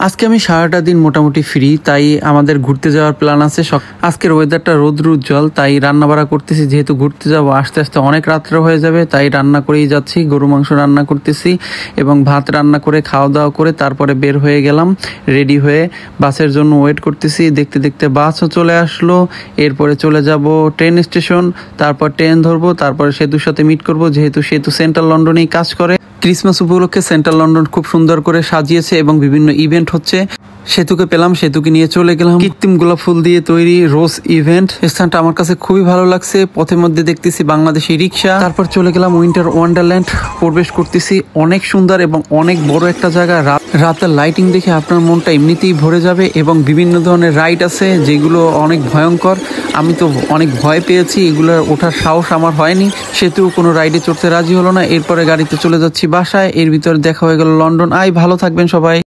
আজকে আমি সারাটা দিন মোটামুটি ফ্রি, তাই আমাদের ঘুরতে যাওয়ার প্ল্যান আছে। আজকের ওয়েদারটা রৌদ্র উজ্জ্বল, তাই রান্না বাড়া করতেছি। যেহেতু ঘুরতে যাবো, আস্তে আস্তে অনেক রাত্রে হয়ে যাবে, তাই রান্না করেই যাচ্ছি। গরু মাংস রান্না করতেছি এবং ভাত রান্না করে খাওয়া দাওয়া করে তারপরে বের হয়ে গেলাম রেডি হয়ে। বাসের জন্য ওয়েট করতেছি। দেখতে দেখতে বাসও চলে আসলো। এরপরে চলে যাব ট্রেন স্টেশন, তারপর ট্রেন ধরবো, তারপরে সেতুর সাথে মিট করব। যেহেতু সেতু সেন্ট্রাল লন্ডনেই কাজ করে, ক্রিসমাস উপলক্ষে সেন্ট্রাল লন্ডন খুব সুন্দর করে সাজিয়েছে এবং বিভিন্ন ইভেন্ট হচ্ছে। সেতুকে পেলাম, সেতুকে নিয়ে চলে গেলাম কৃত্রিম গোলাপ ফুল দিয়ে তৈরি রোজ ইভেন্ট। স্থানটা আমার কাছে খুবই ভালো লাগছে। পথের মধ্যে দেখতেছি বাংলাদেশি রিক্সা। তারপর চলে গেলাম উইন্টার ওয়ান্ডারল্যান্ড, প্রবেশ করতেছি। অনেক সুন্দর এবং অনেক বড় একটা জায়গা। রাতের লাইটিং দেখে আপনার মনটা এমনিতেই ভরে যাবে এবং বিভিন্ন ধরনের রাইড আছে যেগুলো অনেক ভয়ঙ্কর। আমি তো অনেক ভয় পেয়েছি, এগুলোর ওঠার সাহস আমার হয়নি। সেতুও কোনো রাইডে চড়তে রাজি হলো না। এরপরে গাড়িতে চলে যাচ্ছি বাসায়। এর ভিতরে দেখা হয়ে গেল লন্ডন আই। ভালো থাকবেন সবাই।